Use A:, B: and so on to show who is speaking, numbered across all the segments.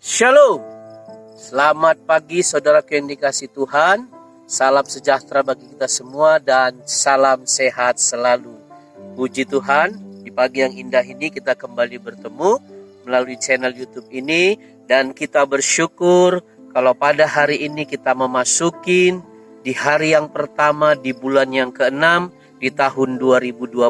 A: Shalom, selamat pagi saudaraku yang dikasihi Tuhan. Salam sejahtera bagi kita semua dan salam sehat selalu. Puji Tuhan, di pagi yang indah ini kita kembali bertemu melalui channel YouTube ini. Dan kita bersyukur kalau pada hari ini kita memasukin di hari yang pertama di bulan yang ke-6 di tahun 2021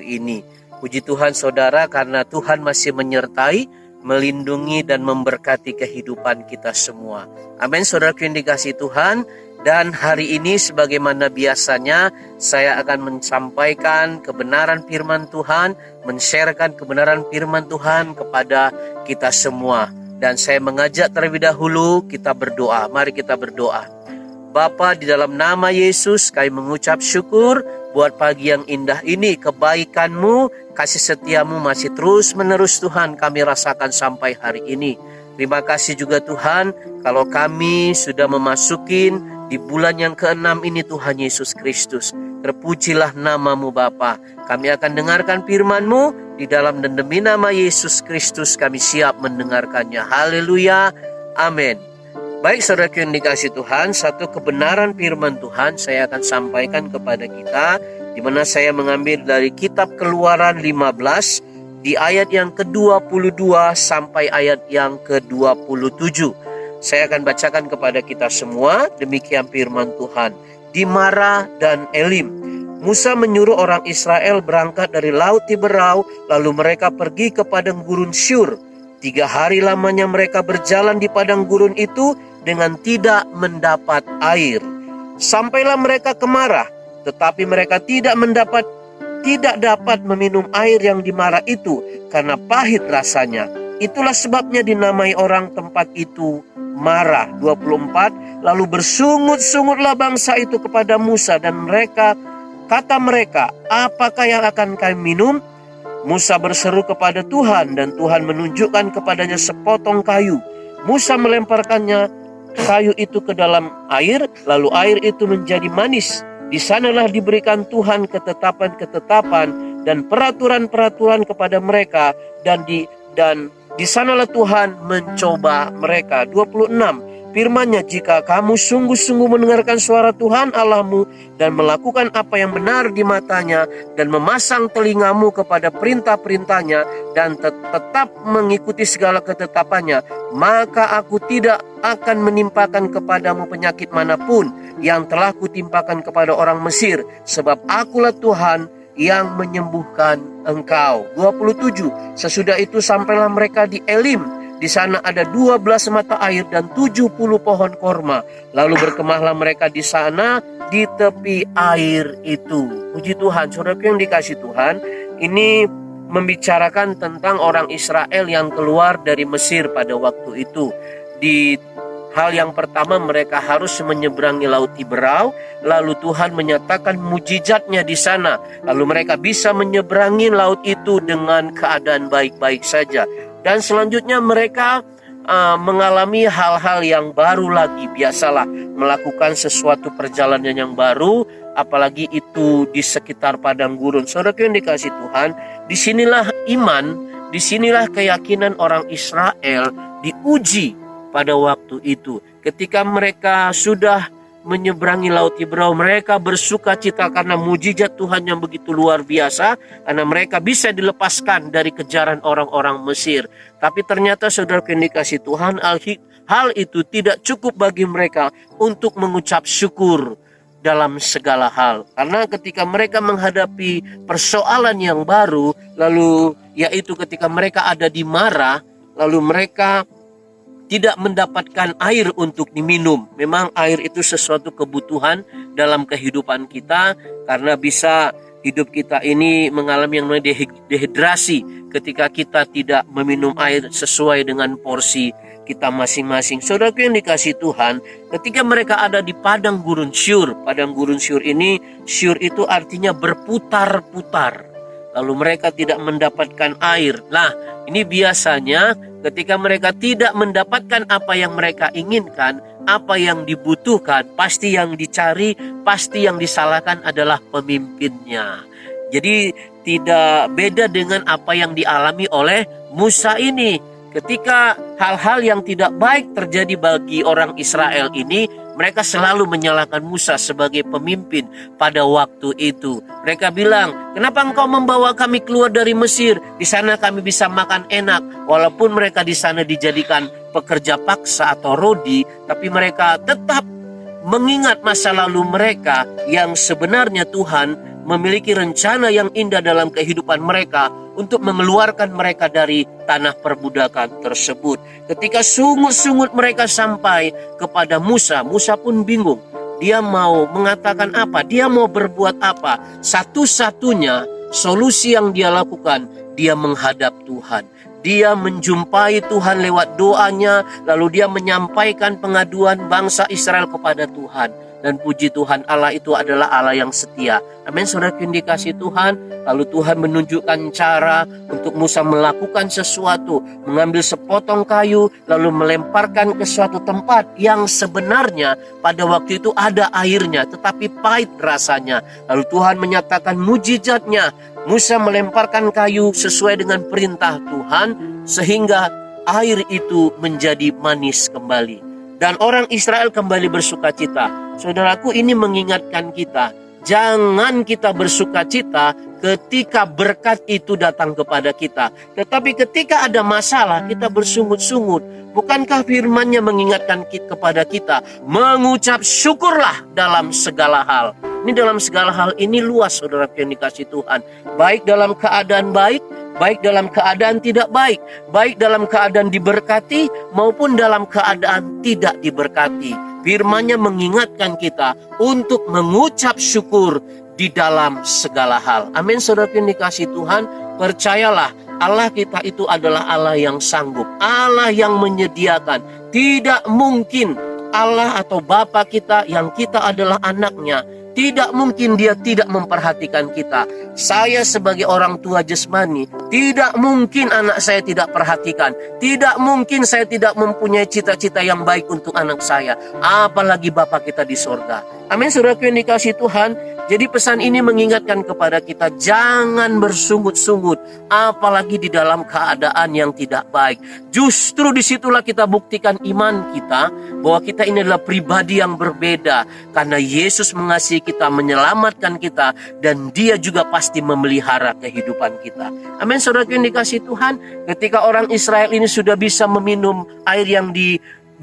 A: ini. Puji Tuhan saudara, karena Tuhan masih menyertai, melindungi dan memberkati kehidupan kita semua. Amin saudaraku yang dikasihi Tuhan. Dan hari ini sebagaimana biasanya saya akan menyampaikan kebenaran firman Tuhan, men-sharekan kebenaran firman Tuhan kepada kita semua. Dan saya mengajak terlebih dahulu kita berdoa. Mari kita berdoa. Bapa, di dalam nama Yesus kami mengucap syukur buat pagi yang indah ini. Kebaikan-Mu, kasih setiamu masih terus menerus Tuhan kami rasakan sampai hari ini. Terima kasih juga Tuhan kalau kami sudah memasukin di bulan yang ke-6 ini Tuhan Yesus Kristus. Terpujilah nama-Mu Bapa. Kami akan dengarkan firman-Mu di dalam dan demi nama Yesus Kristus kami siap mendengarkannya. Haleluya. Amin. Baik saudaraku yang dikasihi Tuhan, satu kebenaran firman Tuhan saya akan sampaikan kepada kita, di mana saya mengambil dari kitab Keluaran 15 di ayat yang ke-22 sampai ayat yang ke-27. Saya akan bacakan kepada kita semua, demikian firman Tuhan. Di Mara dan Elim, Musa menyuruh orang Israel berangkat dari Laut Tiberau, lalu mereka pergi ke padang gurun Syur. 3 hari lamanya mereka berjalan di padang gurun itu dengan tidak mendapat air. Sampailah mereka ke Mara, tetapi mereka tidak dapat meminum air yang di Mara itu karena pahit rasanya. Itulah sebabnya dinamai orang tempat itu Mara. 24. Lalu bersungut-sungutlah bangsa itu kepada Musa dan kata mereka, apakah yang akan kami minum? Musa berseru kepada Tuhan dan Tuhan menunjukkan kepadanya sepotong kayu. Musa melemparkannya kayu itu ke dalam air, lalu air itu menjadi manis. Di sanalah diberikan Tuhan ketetapan-ketetapan dan peraturan-peraturan kepada mereka, dan di sanalah Tuhan mencoba mereka. 26. Firman-Nya, jika kamu sungguh-sungguh mendengarkan suara Tuhan Allahmu dan melakukan apa yang benar di matanya dan memasang telingamu kepada perintah-perintahnya dan tetap mengikuti segala ketetapannya, maka aku tidak akan menimpakan kepadamu penyakit manapun yang telah kutimpakan kepada orang Mesir, sebab akulah Tuhan yang menyembuhkan engkau. 27. Sesudah itu sampailah mereka di Elim. Di sana ada 12 mata air dan 70 pohon korma. Lalu berkemahlah mereka di sana di tepi air itu. Puji Tuhan, saudaraku yang dikasihi Tuhan, ini membicarakan tentang orang Israel yang keluar dari Mesir pada waktu itu. Di hal yang pertama mereka harus menyeberangi Laut Tiberau, lalu Tuhan menyatakan mujizatnya di sana. Lalu mereka bisa menyeberangi laut itu dengan keadaan baik-baik saja. Dan selanjutnya mereka mengalami hal-hal yang baru lagi. Biasalah melakukan sesuatu perjalanan yang baru, apalagi itu di sekitar padang gurun. Saudara yang dikasihi Tuhan, disinilah iman, disinilah keyakinan orang Israel diuji pada waktu itu. Ketika mereka sudah menyeberangi Laut Tiberau, mereka bersuka cita karena mujizat Tuhan yang begitu luar biasa, karena mereka bisa dilepaskan dari kejaran orang-orang Mesir. Tapi ternyata saudara yang dikasihi Tuhan, hal itu tidak cukup bagi mereka untuk mengucap syukur dalam segala hal. Karena ketika mereka menghadapi persoalan yang baru, lalu yaitu ketika mereka ada di Mara, lalu mereka tidak mendapatkan air untuk diminum. Memang air itu sesuatu kebutuhan dalam kehidupan kita, karena bisa hidup kita ini mengalami yang namanya dehidrasi ketika kita tidak meminum air sesuai dengan porsi kita masing-masing. Saudaraku yang dikasihi Tuhan, ketika mereka ada di padang gurun Syur, padang gurun Syur ini, Syur itu artinya berputar-putar. Lalu mereka tidak mendapatkan air. Nah, ini biasanya ketika mereka tidak mendapatkan apa yang mereka inginkan, apa yang dibutuhkan, pasti yang dicari, pasti yang disalahkan adalah pemimpinnya. Jadi tidak beda dengan apa yang dialami oleh Musa ini. ketika hal-hal yang tidak baik terjadi bagi orang Israel ini, mereka selalu menyalahkan Musa sebagai pemimpin pada waktu itu. Mereka bilang, kenapa engkau membawa kami keluar dari Mesir? Di sana kami bisa makan enak. Walaupun mereka di sana dijadikan pekerja paksa atau rodi, tapi mereka tetap mengingat masa lalu mereka yang sebenarnya Tuhan memiliki rencana yang indah dalam kehidupan mereka untuk mengeluarkan mereka dari tanah perbudakan tersebut. Ketika sungut-sungut mereka sampai kepada Musa, Musa pun bingung. Dia mau mengatakan apa? Dia mau berbuat apa? Satu-satunya solusi yang dia lakukan, dia menghadap Tuhan. Dia menjumpai Tuhan lewat doanya, lalu dia menyampaikan pengaduan bangsa Israel kepada Tuhan. Dan puji Tuhan, Allah itu adalah Allah yang setia. Amin, saudara yang dikasihi Tuhan. Lalu Tuhan menunjukkan cara untuk Musa melakukan sesuatu, mengambil sepotong kayu, lalu melemparkan ke suatu tempat yang sebenarnya pada waktu itu ada airnya, tetapi pahit rasanya. Lalu Tuhan menyatakan mujizatnya. Musa melemparkan kayu sesuai dengan perintah Tuhan, sehingga air itu menjadi manis kembali. Dan orang Israel kembali bersuka cita. Saudaraku, ini mengingatkan kita, jangan kita bersuka cita ketika berkat itu datang kepada kita. Tetapi ketika ada masalah, kita bersungut-sungut. Bukankah firman-Nya mengingatkan kepada kita, mengucap syukurlah dalam segala hal. Ini dalam segala hal ini luas, saudara yang dikasihi Tuhan. Baik dalam keadaan baik, baik dalam keadaan tidak baik, baik dalam keadaan diberkati maupun dalam keadaan tidak diberkati. Firman-Nya mengingatkan kita untuk mengucap syukur di dalam segala hal. Amin, saudara yang dikasihi Tuhan. Percayalah, Allah kita itu adalah Allah yang sanggup, Allah yang menyediakan. Tidak mungkin Allah atau Bapa kita yang kita adalah anaknya, tidak mungkin Dia tidak memperhatikan kita. Saya sebagai orang tua jasmani, tidak mungkin anak saya tidak perhatikan. Tidak mungkin saya tidak mempunyai cita-cita yang baik untuk anak saya. Apalagi Bapa kita di sorga. Amin, saudaraku yang dikasihi Tuhan. Jadi pesan ini mengingatkan kepada kita, jangan bersungut-sungut, apalagi di dalam keadaan yang tidak baik. Justru disitulah kita buktikan iman kita, bahwa kita ini adalah pribadi yang berbeda. Karena Yesus mengasihi kita, menyelamatkan kita, dan Dia juga pasti memelihara kehidupan kita. Amin, saudara yang dikasihi Tuhan. Ketika orang Israel ini sudah bisa meminum air yang di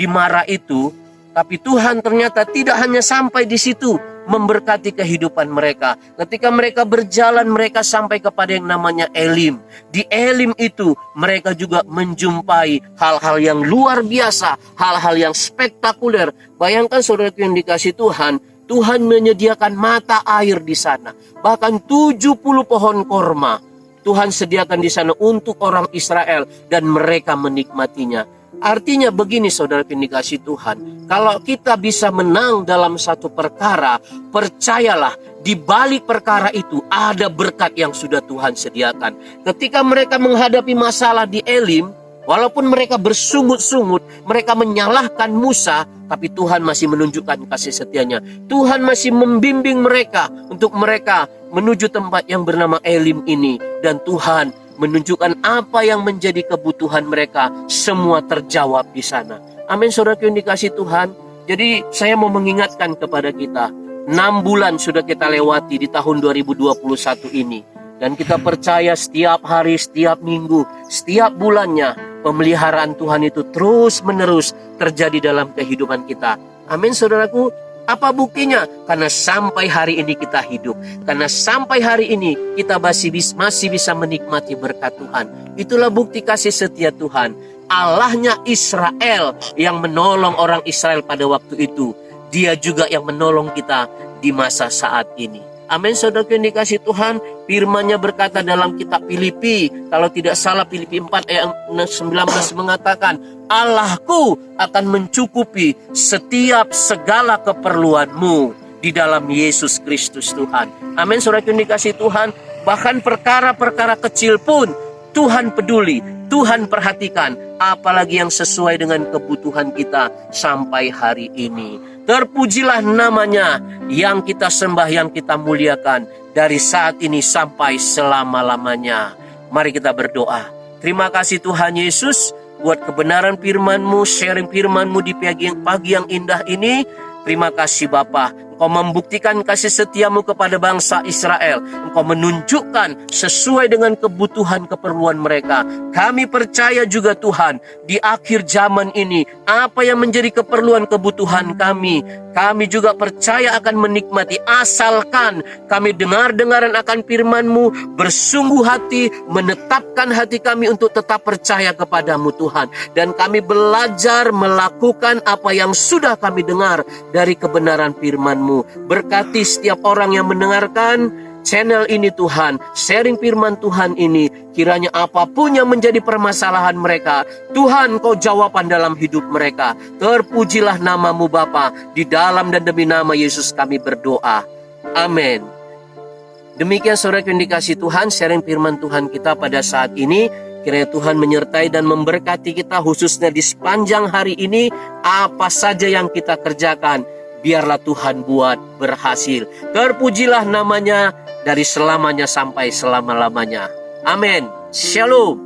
A: Mara itu, tapi Tuhan ternyata tidak hanya sampai di situ, memberkati kehidupan mereka. Ketika mereka berjalan, mereka sampai kepada yang namanya Elim. Di Elim itu mereka juga menjumpai hal-hal yang luar biasa, hal-hal yang spektakuler. Bayangkan saudara yang dikasihi Tuhan, Tuhan menyediakan mata air di sana. Bahkan 70 pohon korma Tuhan sediakan di sana untuk orang Israel dan mereka menikmatinya. Artinya begini saudara yang dikasihi Tuhan, kalau kita bisa menang dalam satu perkara, percayalah di balik perkara itu ada berkat yang sudah Tuhan sediakan. Ketika mereka menghadapi masalah di Elim, walaupun mereka bersungut-sungut, mereka menyalahkan Musa, tapi Tuhan masih menunjukkan kasih setianya. Tuhan masih membimbing mereka untuk mereka menuju tempat yang bernama Elim ini. Dan Tuhan menunjukkan apa yang menjadi kebutuhan mereka, semua terjawab di sana. Amin, saudara yang dikasihi Tuhan. Jadi saya mau mengingatkan kepada kita, 6 bulan sudah kita lewati di tahun 2021 ini. Dan kita percaya setiap hari, setiap minggu, setiap bulannya, pemeliharaan Tuhan itu terus menerus terjadi dalam kehidupan kita. Amin, saudaraku. Apa buktinya? Karena sampai hari ini kita hidup. Karena sampai hari ini kita masih bisa menikmati berkat Tuhan. Itulah bukti kasih setia Tuhan. Allahnya Israel yang menolong orang Israel pada waktu itu, Dia juga yang menolong kita di masa saat ini. Amin, saudara yang dikasihi Tuhan. Firman-Nya berkata dalam kitab Filipi, kalau tidak salah Filipi 4 ayat 19 mengatakan, Allahku akan mencukupi setiap segala keperluanmu di dalam Yesus Kristus Tuhan. Amin, saudara yang dikasihi Tuhan. Bahkan perkara-perkara kecil pun Tuhan peduli, Tuhan perhatikan, apalagi yang sesuai dengan kebutuhan kita sampai hari ini. Terpujilah namanya yang kita sembah, yang kita muliakan dari saat ini sampai selama-lamanya. Mari kita berdoa. Terima kasih Tuhan Yesus, buat kebenaran firman-Mu, sharing firman-Mu di pagi yang indah ini. Terima kasih Bapa. Engkau membuktikan kasih setiamu kepada bangsa Israel. Engkau menunjukkan sesuai dengan kebutuhan keperluan mereka. Kami percaya juga Tuhan, di akhir zaman ini, apa yang menjadi keperluan kebutuhan kami juga percaya akan menikmati. Asalkan kami dengar-dengaran akan firman-Mu, bersungguh hati, menetapkan hati kami untuk tetap percaya kepadamu Tuhan. Dan kami belajar melakukan apa yang sudah kami dengar dari kebenaran firman-Mu. Berkati setiap orang yang mendengarkan channel ini Tuhan, sharing firman Tuhan ini. Kiranya apapun yang menjadi permasalahan mereka, Tuhan Kau jawaban dalam hidup mereka. Terpujilah nama-Mu Bapa. Di dalam dan demi nama Yesus kami berdoa. Amin. Demikian saudara yang dikasihi Tuhan, sharing firman Tuhan kita pada saat ini. Kiranya Tuhan menyertai dan memberkati kita khususnya di sepanjang hari ini. Apa saja yang kita kerjakan, biarlah Tuhan buat berhasil. Terpujilah namanya dari selamanya sampai selama-lamanya. Amin. Shalom.